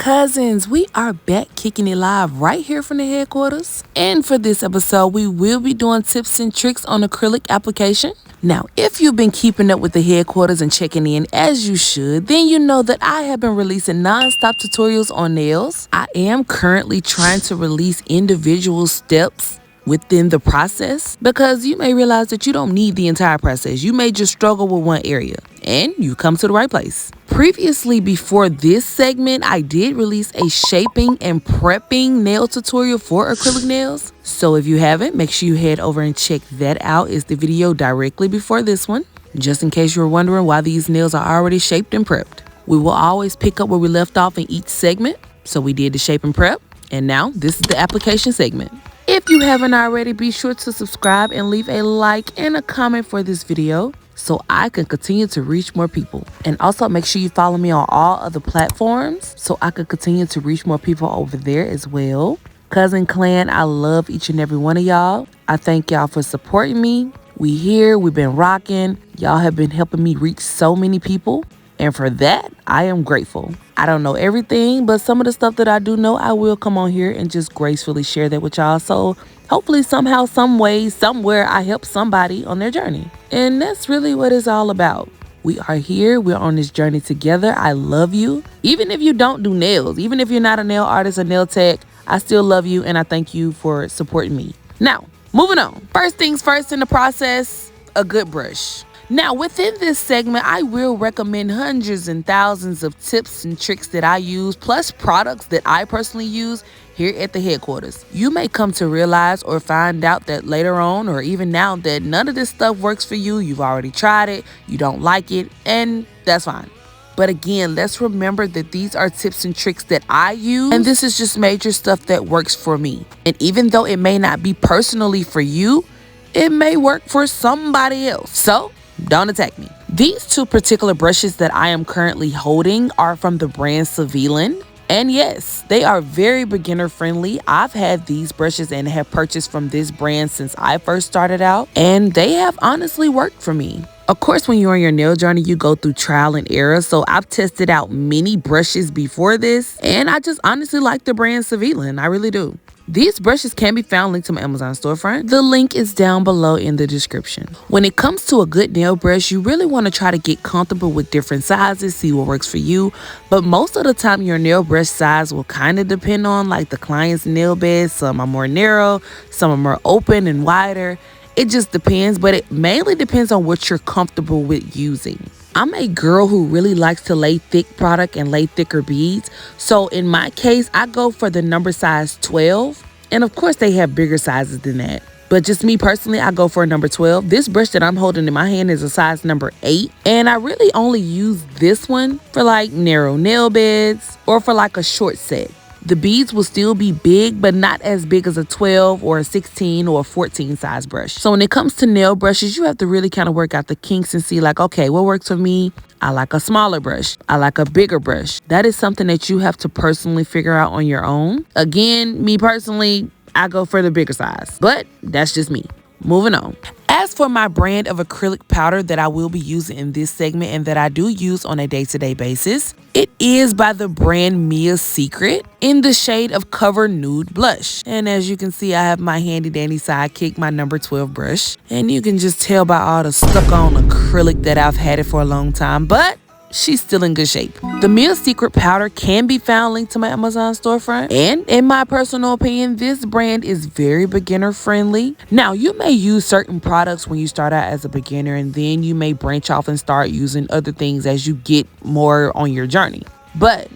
Cousins, we are back kicking it live right here from the headquarters. And for this episode, we will be doing tips and tricks on acrylic application. Now, if you've been keeping up with the headquarters and checking in as you should, then you know that I have been releasing non-stop tutorials on nails. I am currently trying to release individual steps within the process because you may realize that you don't need the entire process. You may just struggle with one area and you come to the right place. Previously, before this segment, I did release a shaping and prepping nail tutorial for acrylic nails. So if you haven't, make sure you head over and check that out. It's the video directly before this one, just in case you're wondering why these nails are already shaped and prepped. We will always pick up where we left off in each segment. So we did the shape and prep, and now this is the application segment. If you haven't already, be sure to subscribe and leave a like and a comment for this video so I can continue to reach more people. And also make sure you follow me on all other platforms so I can continue to reach more people over there as well. Cousin Clan, I love each and every one of y'all. I thank y'all for supporting me. We here, we've been rocking. Y'all have been helping me reach so many people. And for that, I am grateful. I don't know everything, but some of the stuff that I do know, I will come on here and just gracefully share that with y'all. So hopefully somehow, some way, somewhere, I help somebody on their journey. And that's really what it's all about. We are here. We're on this journey together. I love you. Even if you don't do nails, even if you're not a nail artist or nail tech, I still love you and I thank you for supporting me. Now, moving on. First things first in the process, a good brush. Now, within this segment, I will recommend hundreds and thousands of tips and tricks that I use, plus products that I personally use here at the headquarters. You may come to realize or find out that later on or even now that none of this stuff works for you. You've already tried it, you don't like it, and that's fine. But again, let's remember that these are tips and tricks that I use, and this is just major stuff that works for me. And even though it may not be personally for you, it may work for somebody else. So don't attack me. These two particular brushes that I am currently holding are from the brand Sevillain. And yes, they are very beginner friendly. I've had these brushes and have purchased from this brand since I first started out, and they have honestly worked for me. Of course, when you're on your nail journey, you go through trial and error. So I've tested out many brushes before this, and I just honestly like the brand Sevillain. I really do. These brushes can be found linked to my Amazon storefront. The link is down below in the description. When it comes to a good nail brush, you really want to try to get comfortable with different sizes, see what works for you. But most of the time, your nail brush size will kind of depend on like the client's nail bed. Some are more narrow, some are more open and wider. It just depends, but it mainly depends on what you're comfortable with using. I'm a girl who really likes to lay thick product and lay thicker beads. So in my case, I go for the number size 12. And of course, they have bigger sizes than that. But just me personally, I go for a number 12. This brush that I'm holding in my hand is a size number 8. And I really only use this one for like narrow nail beds or for like a short set. The beads will still be big, but not as big as a 12 or a 16 or a 14 size brush. So when it comes to nail brushes, you have to really kind of work out the kinks and see like, okay, what works for me? I like a smaller brush. I like a bigger brush. That is something that you have to personally figure out on your own. Again, me personally, I go for the bigger size, but that's just me. Moving on. As for my brand of acrylic powder that I will be using in this segment and that I do use on a day-to-day basis, it is by the brand Mia's Secret in the shade of Cover Nude Blush. And as you can see, I have my handy dandy sidekick, my number 12 brush. And you can just tell by all the stuck-on acrylic that I've had it for a long time, but she's still in good shape. The Mia's Secret powder can be found linked to my Amazon storefront. And in my personal opinion, this brand is very beginner friendly. Now, you may use certain products when you start out as a beginner, and then you may branch off and start using other things as you get more on your journey. But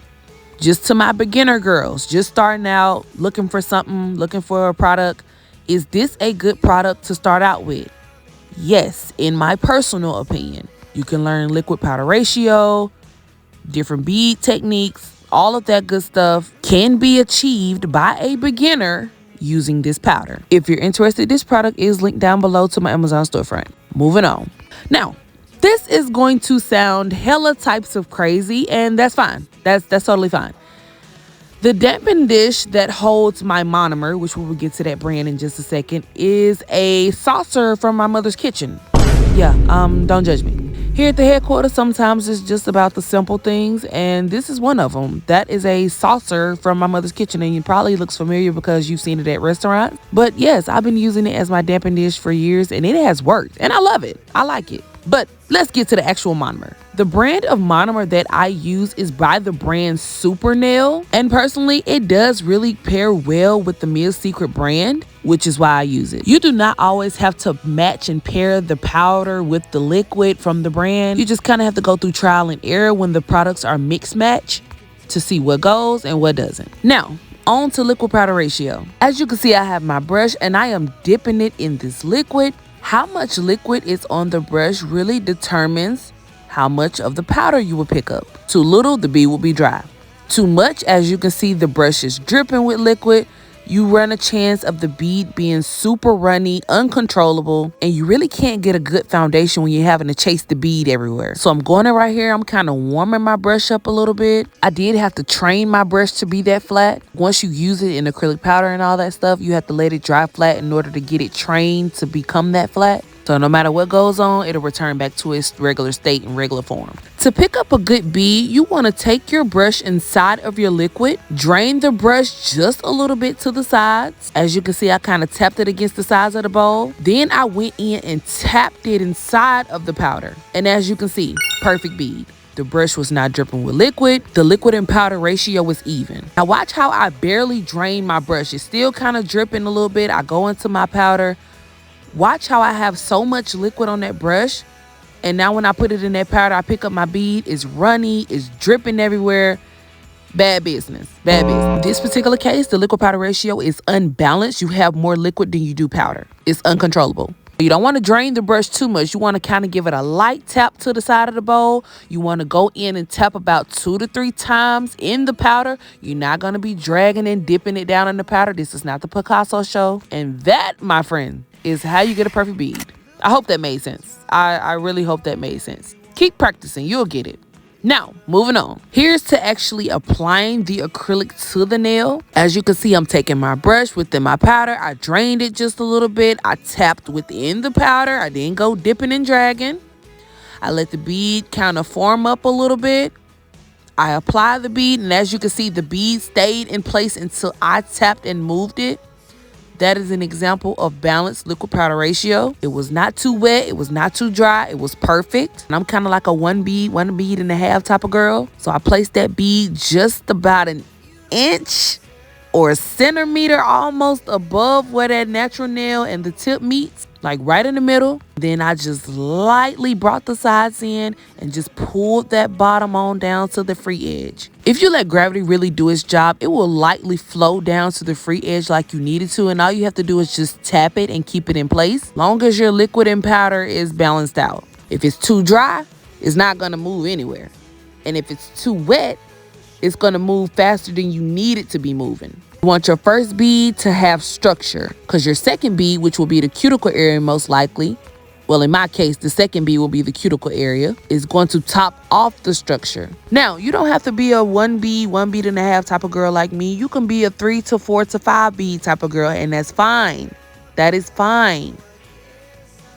just to my beginner girls, just starting out, looking for something, looking for a product, is this a good product to start out with? Yes, in my personal opinion. You can learn liquid powder ratio, different bead techniques, all of that good stuff can be achieved by a beginner using this powder. If you're interested, this product is linked down below to my Amazon storefront. Moving on. Now, this is going to sound hella types of crazy, and that's fine. That's totally fine. The dampen dish that holds my monomer, which we will get to that brand in just a second, is a saucer from my mother's kitchen. Yeah, don't judge me. Here at the headquarters, sometimes it's just about the simple things, and this is one of them. That is a saucer from my mother's kitchen, and it probably looks familiar because you've seen it at restaurants. But yes, I've been using it as my damping dish for years, and it has worked, and I love it. I like it. But let's get to the actual monomer. The brand of monomer that I use is by the brand Super Nail, and personally, it does really pair well with the Mia's Secret brand, which is why I use it. You do not always have to match and pair the powder with the liquid from the brand. You just kind of have to go through trial and error when the products are mix match to see what goes and what doesn't. Now, on to liquid powder ratio. As you can see, I have my brush and I am dipping it in this liquid. How much liquid is on the brush really determines how much of the powder you will pick up. Too little, the bead will be dry. Too much, as you can see, the brush is dripping with liquid. You run a chance of the bead being super runny, uncontrollable, and you really can't get a good foundation when you're having to chase the bead everywhere. So I'm going in right here. I'm kind of warming my brush up a little bit. I did have to train my brush to be that flat. Once you use it in acrylic powder and all that stuff, you have to let it dry flat in order to get it trained to become that flat. So no matter what goes on, it'll return back to its regular state and regular form. To pick up a good bead, you want to take your brush inside of your liquid, drain the brush just a little bit to the sides. As you can see, I kind of tapped it against the sides of the bowl. Then I went in and tapped it inside of the powder. And as you can see, perfect bead. The brush was not dripping with liquid. The liquid and powder ratio was even. Now watch how I barely drain my brush. It's still kind of dripping a little bit. I go into my powder. Watch how I have so much liquid on that brush. And now when I put it in that powder, I pick up my bead. It's runny. It's dripping everywhere. Bad business. Bad business. In this particular case, the liquid powder ratio is unbalanced. You have more liquid than you do powder. It's uncontrollable. You don't want to drain the brush too much. You want to kind of give it a light tap to the side of the bowl. You want to go in and tap about 2 to 3 times in the powder. You're not going to be dragging and dipping it down in the powder. This is not the Picasso show. And that, my friend, is how you get a perfect bead. I hope that made sense. I really hope that made sense. Keep practicing. You'll get it. Now, moving on. Here's to actually applying the acrylic to the nail. As you can see, I'm taking my brush within my powder. I drained it just a little bit. I tapped within the powder. I didn't go dipping and dragging. I let the bead kind of form up a little bit. I apply the bead, and as you can see, the bead stayed in place until I tapped and moved it. That is an example of balanced liquid powder ratio. It was not too wet. It was not too dry. It was perfect. And I'm kind of like a one bead and a half type of girl. So I placed that bead just about an inch or a centimeter almost above where that natural nail and the tip meets, like right in the middle. Then I just lightly brought the sides in and just pulled that bottom on down to the free edge. If you let gravity really do its job, it will lightly flow down to the free edge like you need it to. And all you have to do is just tap it and keep it in place, long as your liquid and powder is balanced out. If it's too dry, it's not going to move anywhere. And if it's too wet, it's going to move faster than you need it to be moving. You want your first bead to have structure, because your second bead, which will be the cuticle area most likely, well, in my case, the second bead will be the cuticle area, is going to top off the structure. Now, you don't have to be a one bead and a half type of girl like me. You can be a 3 to 4 to 5 bead type of girl, and that's fine. That is fine.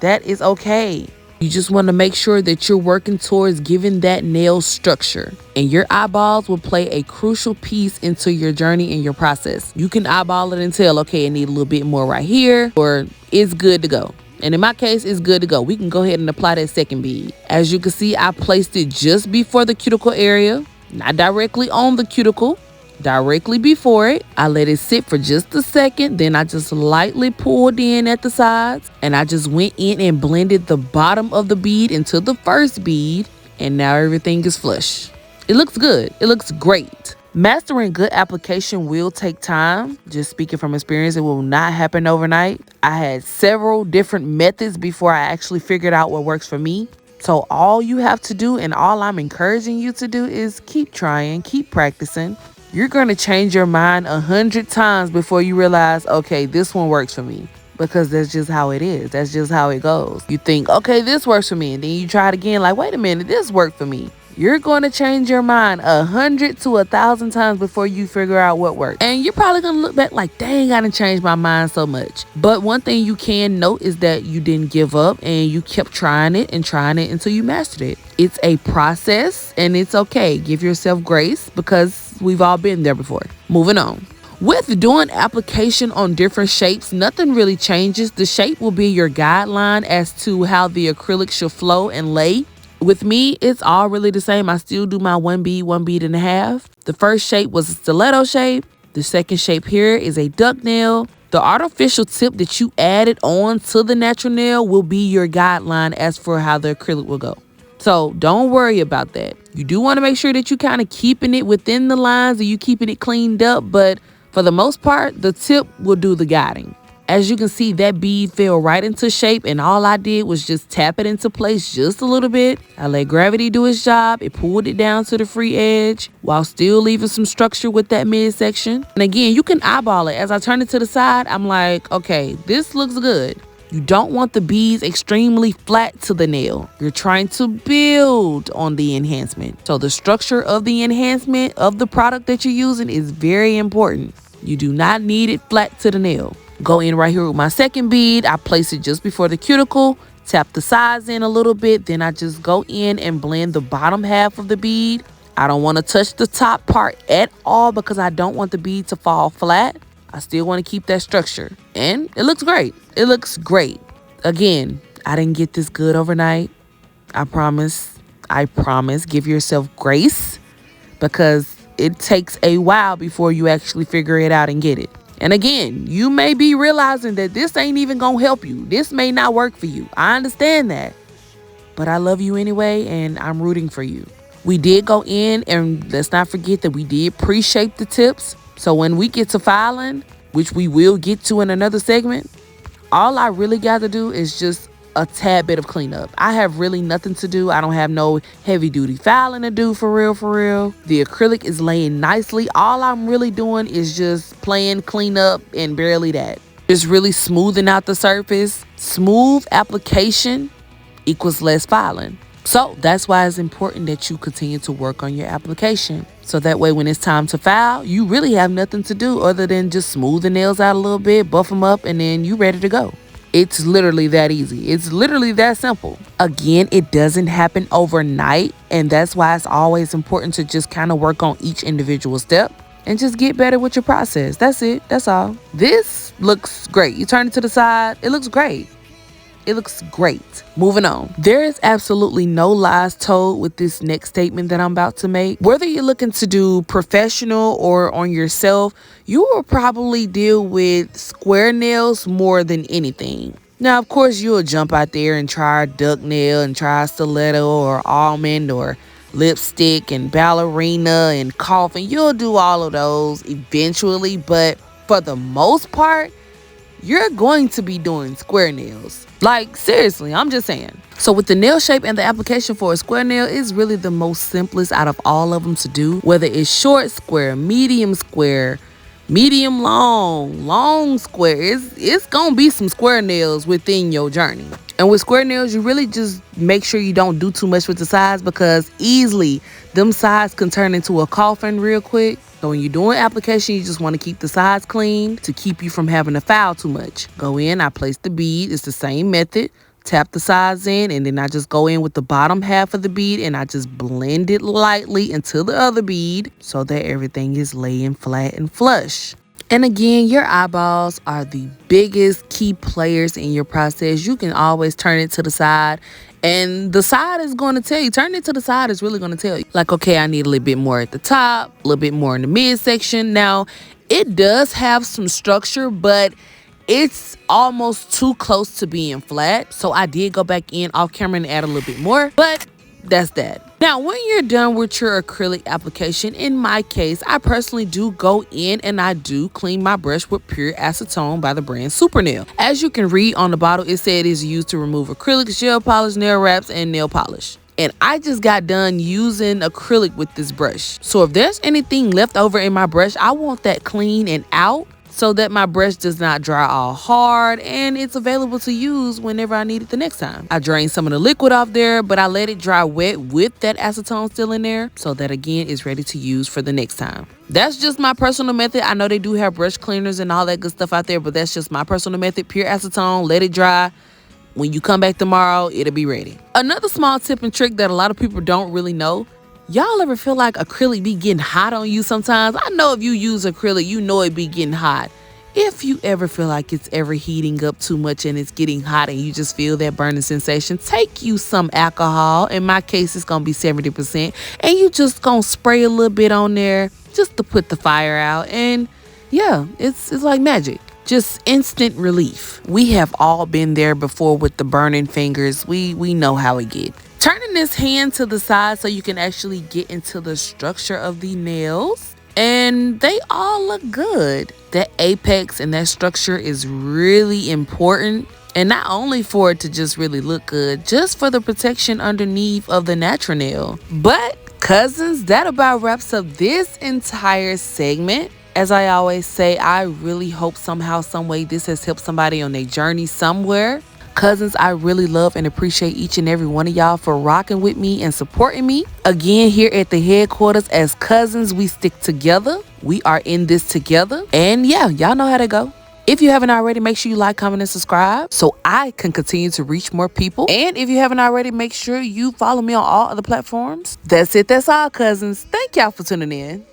That is okay. You just want to make sure that you're working towards giving that nail structure. And your eyeballs will play a crucial piece into your journey and your process. You can eyeball it and tell, okay, I need a little bit more right here, or it's good to go. And in my case, it's good to go. We can go ahead and apply that second bead. As you can see, I placed it just before the cuticle area, not directly on the cuticle, directly before it. I let it sit for just a second. Then I just lightly pulled in at the sides, and I just went in and blended the bottom of the bead into the first bead. And now everything is flush. It looks good. It looks great. Mastering good application will take time. Just speaking from experience, it will not happen overnight. I had several different methods before I actually figured out what works for me. So all you have to do, and all I'm encouraging you to do, is keep trying, keep practicing. You're going to change your mind 100 times before you realize, okay, this one works for me. Because that's just how it is. That's just how it goes. You think, okay, this works for me. And then you try it again, like, wait a minute, this worked for me. You're going to change your mind 100 to 1,000 times before you figure out what works. And you're probably going to look back like, dang, I done changed my mind so much. But one thing you can note is that you didn't give up and you kept trying it until you mastered it. It's a process and it's okay. Give yourself grace because we've all been there before. Moving on. With doing application on different shapes, nothing really changes. The shape will be your guideline as to how the acrylic should flow and lay. With me, it's all really the same. I still do my one bead and a half. The first shape was a stiletto shape. The second shape here is a duck nail. The artificial tip that you added on to the natural nail will be your guideline as for how the acrylic will go. So don't worry about that. You do want to make sure that you kind of keeping it within the lines and you keeping it cleaned up, but for the most part, the tip will do the guiding. As you can see, that bead fell right into shape and all I did was just tap it into place just a little bit. I let gravity do its job. It pulled it down to the free edge while still leaving some structure with that midsection. And again, you can eyeball it. As I turn it to the side, I'm like, okay, this looks good. You don't want the beads extremely flat to the nail. You're trying to build on the enhancement. So the structure of the enhancement of the product that you're using is very important. You do not need it flat to the nail. Go in right here with my second bead. I place it just before the cuticle, tap the sides in a little bit. Then I just go in and blend the bottom half of the bead. I don't want to touch the top part at all because I don't want the bead to fall flat. I still want to keep that structure. And it looks great. It looks great. Again, I didn't get this good overnight. I promise. Give yourself grace because it takes a while before you actually figure it out and get it. And again, you may be realizing that this ain't even gonna help you. This may not work for you. I understand that. But I love you anyway, and I'm rooting for you. We did go in, and let's not forget that we did pre-shape the tips. So when we get to filing, which we will get to in another segment, all I really got to do is just a tad bit of cleanup. I have really nothing to do. I don't have no heavy duty filing to do for real. The acrylic is laying nicely. All I'm really doing is just playing cleanup and barely that. Just really smoothing out the surface. Smooth application equals less filing. So that's why it's important that you continue to work on your application. So that way when it's time to file, you really have nothing to do other than just smooth the nails out a little bit, buff them up, and then you ready to go. It's literally that easy. It's literally that simple. Again, it doesn't happen overnight, and that's why it's always important to just kind of work on each individual step and just get better with your process. That's it. That's all. This looks great. You turn it to the side. It looks great. It looks great. Moving on. There is absolutely no lies told with this next statement that I'm about to make. Whether you're looking to do professional or on yourself, you will probably deal with square nails more than anything. Now, of course, you'll jump out there and try a duck nail and try a stiletto or almond or lipstick and ballerina and coffin. You'll do all of those eventually, but for the most part, you're going to be doing square nails. Like, seriously, I'm just saying. So with the nail shape and the application for a square nail is really the most simplest out of all of them to do. Whether it's short square, medium long, long square, it's going to be some square nails within your journey. And with square nails, you really just make sure you don't do too much with the sides because easily them sides can turn into a coffin real quick. So when you're doing application, you just want to keep the sides clean to keep you from having to file too much. Go in, I place the bead. It's the same method. Tap the sides in, and then I just go in with the bottom half of the bead and I just blend it lightly into the other bead so that everything is laying flat and flush. And again, your eyeballs are the biggest key players in your process. You can always turn it to the side and the side is going to tell you. Turn it to the side is really going to tell you. Like, okay, I need a little bit more at the top, a little bit more in the midsection. Now, it does have some structure, but it's almost too close to being flat. So I did go back in off camera and add a little bit more, but that's that. Now, when you're done with your acrylic application, in my case, I personally do go in and I do clean my brush with pure acetone by the brand Super Nail. As you can read on the bottle, it said it is used to remove acrylics, gel polish, nail wraps, and nail polish. And I just got done using acrylic with this brush. So if there's anything left over in my brush, I want that clean and out so that my brush does not dry all hard and it's available to use whenever I need it the next time. I drained some of the liquid off there, but I let it dry wet with that acetone still in there so that again is ready to use for the next time. That's just my personal method. I know they do have brush cleaners and all that good stuff out there, but that's just my personal method. Pure acetone, let it dry. When you come back tomorrow, it'll be ready. Another small tip and trick that a lot of people don't really know. Y'all ever feel like acrylic be getting hot on you sometimes? I know if you use acrylic, you know it be getting hot. If you ever feel like it's ever heating up too much and it's getting hot and you just feel that burning sensation, take you some alcohol. In my case, it's going to be 70%. And you just going to spray a little bit on there just to put the fire out. And yeah, it's like magic. Just instant relief. We have all been there before with the burning fingers. We know how it gets. Turning this hand to the side so you can actually get into the structure of the nails. And they all look good. That apex and that structure is really important. And not only for it to just really look good, just for the protection underneath of the natural nail. But cousins, that about wraps up this entire segment. As I always say, I really hope somehow, some way this has helped somebody on their journey somewhere. Cousins, I really love and appreciate each and every one of y'all for rocking with me and supporting me. Again, here at the headquarters, as cousins, we stick together. We are in this together. And yeah, y'all know how to go. If you haven't already, make sure you like, comment, and subscribe so I can continue to reach more people. And if you haven't already, make sure you follow me on all other platforms. That's it. That's all, cousins. Thank y'all for tuning in.